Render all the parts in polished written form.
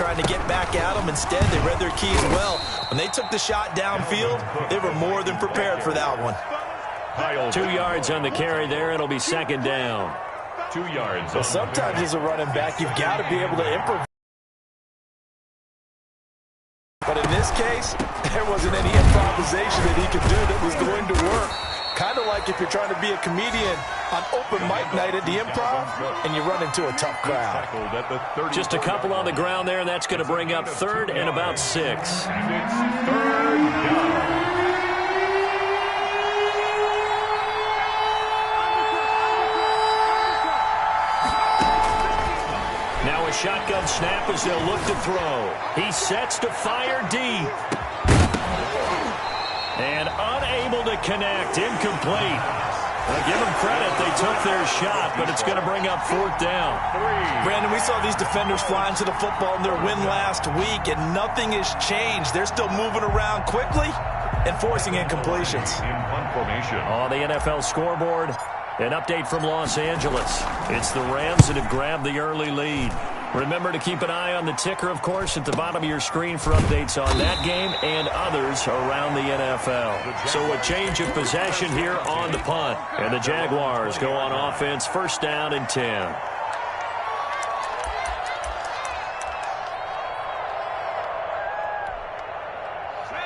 trying to get back at them. Instead, they read their keys well. When they took the shot downfield, they were more than prepared for that one. 2 yards on the carry there. It'll be second down. 2 yards. Well, sometimes as a running back, you've got to be able to improvise. But in this case, there wasn't any improvisation that he could do that was going to work. Kind of like if you're trying to be a comedian on open mic night at the Improv and you run into a tough crowd. Just a couple on the ground there, and that's going to bring up third and about 6. It's third down. Now a shotgun snap as they'll look to throw. He sets to fire deep. And unable to connect. Incomplete. Well, give them credit. They took their shot, but it's going to bring up fourth down. Brandon, we saw these defenders flying to the football in their win last week, and nothing has changed. They're still moving around quickly and forcing incompletions. On the NFL scoreboard, an update from Los Angeles. It's the Rams that have grabbed the early lead. Remember to keep an eye on the ticker, of course, at the bottom of your screen for updates on that game and others around the NFL. So a change of possession here on the punt. And the Jaguars go on offense, first down and 10.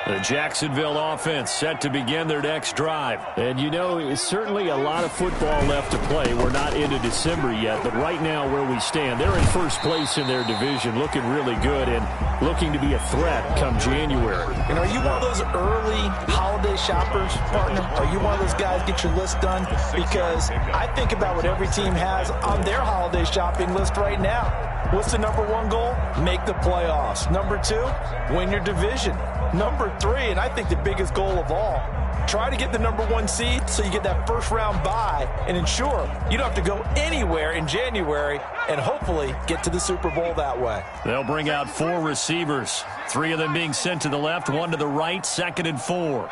The Jacksonville offense set to begin their next drive. And, you know, it's certainly a lot of football left to play. We're not into December yet, but right now where we stand, they're in first place in their division, looking really good and looking to be a threat come January. And are you one of those early holiday shoppers, partner? Are you one of those guys get your list done? Because I think about what every team has on their holiday shopping list right now. What's the number one goal? Make the playoffs. Number 2, win your division. Number 3, and I think the biggest goal of all, try to get the number 1 seed so you get that first round bye and ensure you don't have to go anywhere in January and hopefully get to the Super Bowl that way. They'll bring out 4 receivers, 3 of them being sent to the left, 1 to the right, 2nd and 4.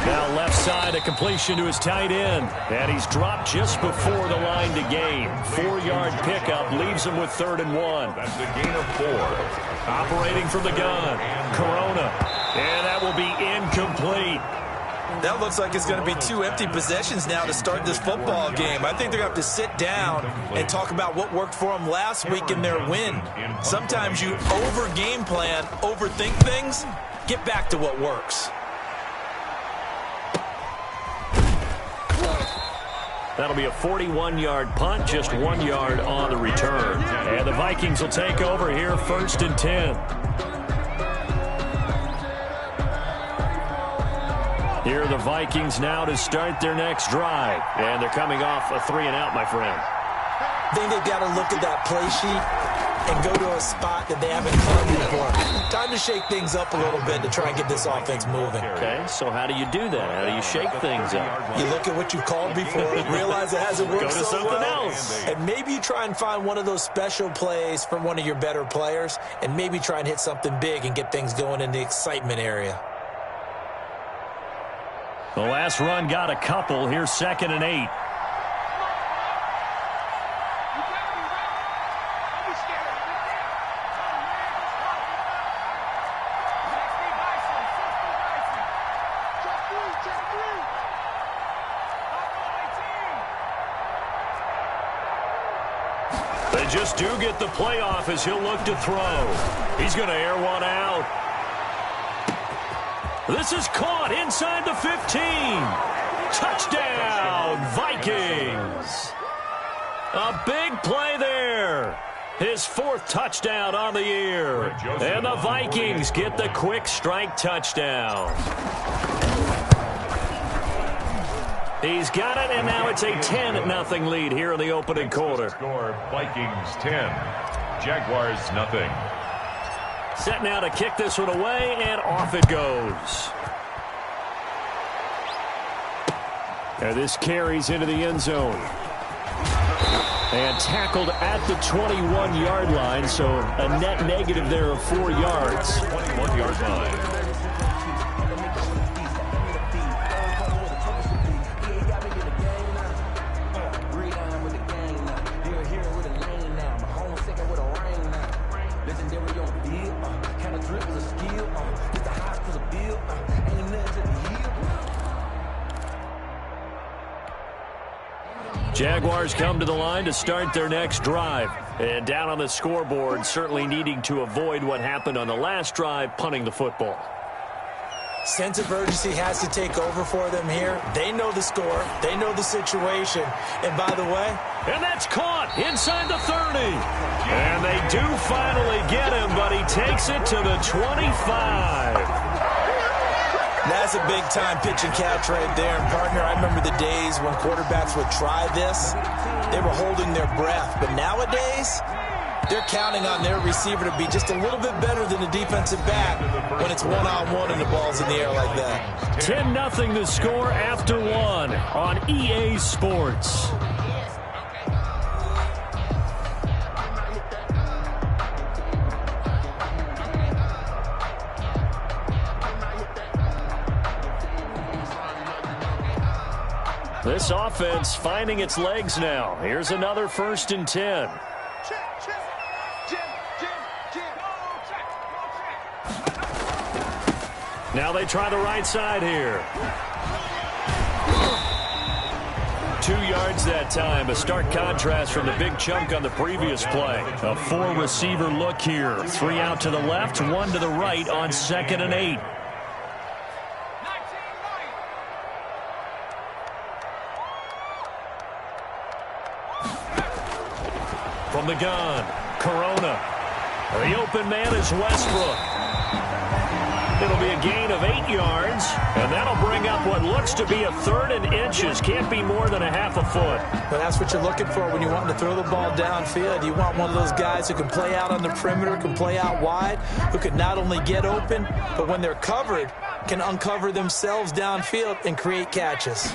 Now left side, a completion to his tight end. And he's dropped just before the line to gain. 4-yard pickup leaves him with 3rd and 1. That's a gain of 4. Operating from the gun, Corona. And that will be incomplete. That looks like it's going to be 2 empty possessions now to start this football game. I think they're going to have to sit down and talk about what worked for them last week in their win. Sometimes you over-game plan, overthink things, get back to what works. That'll be a 41-yard punt, just 1 yard on the return. And the Vikings will take over here, 1st and 10. Here are the Vikings now to start their next drive. And they're coming off a 3-and-out, my friend. I think they've got to look at that play sheet and go to a spot that they haven't played before. Time to shake things up a little bit to try and get this offense moving. Okay, so how do you do that? How do you shake things up? You look at what you've called before, realize it hasn't worked Go to so something well, else. and maybe you try and find one of those special plays from one of your better players, and maybe try and hit something big and get things going in the excitement area. The last run got a couple. Here's 2nd and 8. They just do get the playoff as he'll look to throw. He's going to air one out. This is caught inside the 15. Touchdown, Vikings. A big play there. His 4th touchdown on the year. And the Vikings get the quick strike touchdown. He's got it, and now it's a 10-0 lead here in the opening quarter. Score, Vikings 10, Jaguars nothing. Set now to kick this one away, and off it goes. And this carries into the end zone. And tackled at the 21-yard line, so a net negative there of 4 yards. 21-yard line. Jaguars come to the line to start their next drive. And down on the scoreboard, certainly needing to avoid what happened on the last drive, punting the football. Sense of urgency has to take over for them here. They know the score. They know the situation. And by the way... And that's caught inside the 30. And they do finally get him, but he takes it to the 25. That's a big-time pitch and catch right there. And, partner, I remember the days when quarterbacks would try this. They were holding their breath. But nowadays, they're counting on their receiver to be just a little bit better than the defensive back when it's one-on-one and the ball's in the air like that. 10-0 the score after one on EA Sports. This offense finding its legs now. Here's another 1st and 10. Now they try the right side here. 2 yards that time. A stark contrast from the big chunk on the previous play. A 4-receiver look here. 3 out to the left, 1 to the right on 2nd and 8. From the gun, Corona. The open man is Westbrook. It'll be a gain of 8 yards, and that'll bring up what looks to be a 3rd and inches. Can't be more than a half a foot. But that's what you're looking for when you want to throw the ball downfield. You want one of those guys who can play out on the perimeter, can play out wide, who can not only get open, but when they're covered, can uncover themselves downfield and create catches.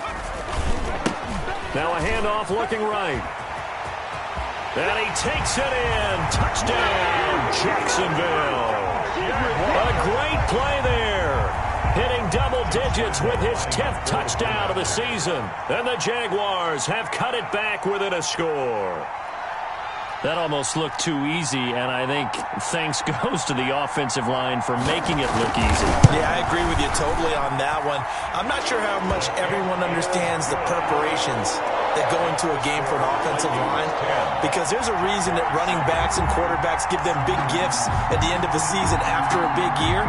Now a handoff looking right. And he takes it in. Touchdown, Jacksonville. A great play there. Hitting double digits with his 10th touchdown of the season. And the Jaguars have cut it back within a score. That almost looked too easy, and I think thanks goes to the offensive line for making it look easy. Yeah, I agree with you totally on that one. I'm not sure how much everyone understands the preparations that go into a game for an offensive line, because there's a reason that running backs and quarterbacks give them big gifts at the end of the season after a big year.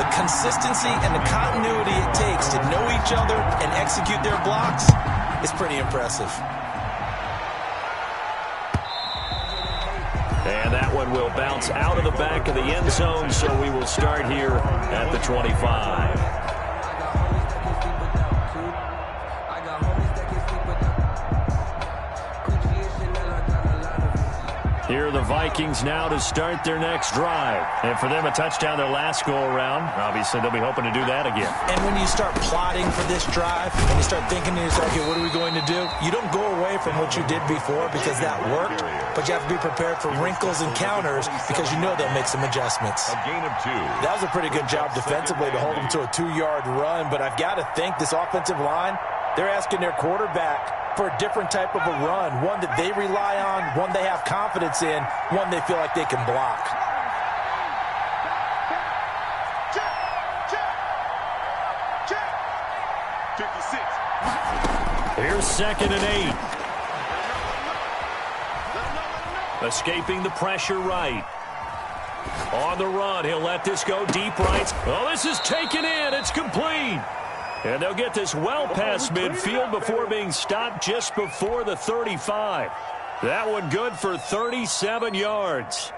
The consistency and the continuity it takes to know each other and execute their blocks is pretty impressive. And that one will bounce out of the back of the end zone, so we will start here at the 25. Here are the Vikings now to start their next drive. And for them, a touchdown their last go-around. Obviously, they'll be hoping to do that again. And when you start plotting for this drive, and you start thinking to yourself, okay, what are we going to do? You don't go away from what you did before because that worked, but you have to be prepared for wrinkles and counters because you know they'll make some adjustments. A gain of 2. That was a pretty good job defensively to hold them to a 2-yard run, but I've got to think this offensive line, they're asking their quarterback for a different type of a run, one that they rely on, one they have confidence in, one they feel like they can block. Here's 2nd and 8. Escaping the pressure right. On the run, he'll let this go deep right. Oh, this is taken in. It's complete. And they'll get this well past midfield before being stopped just before the 35. That one good for 37 yards.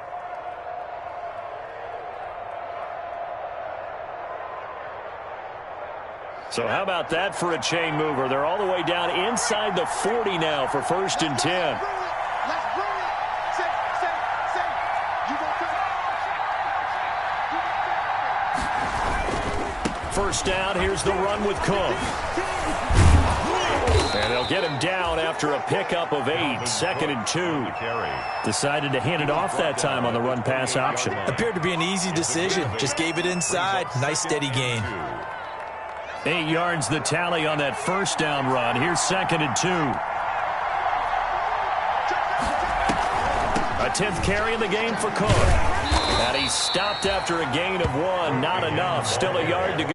So how about that for a chain mover? They're all the way down inside the 40 now for 1st and 10. First down, here's the run with Cook. And they'll get him down after a pickup of 8, 2nd and 2. Decided to hand it off that time on the run-pass option. Appeared to be an easy decision. Just gave it inside. Nice steady gain. 8 yards the tally on that first down run. Here's 2nd and 2. A 10th carry in the game for Cook. And he's stopped after a gain of 1. Not enough. Still a yard to go.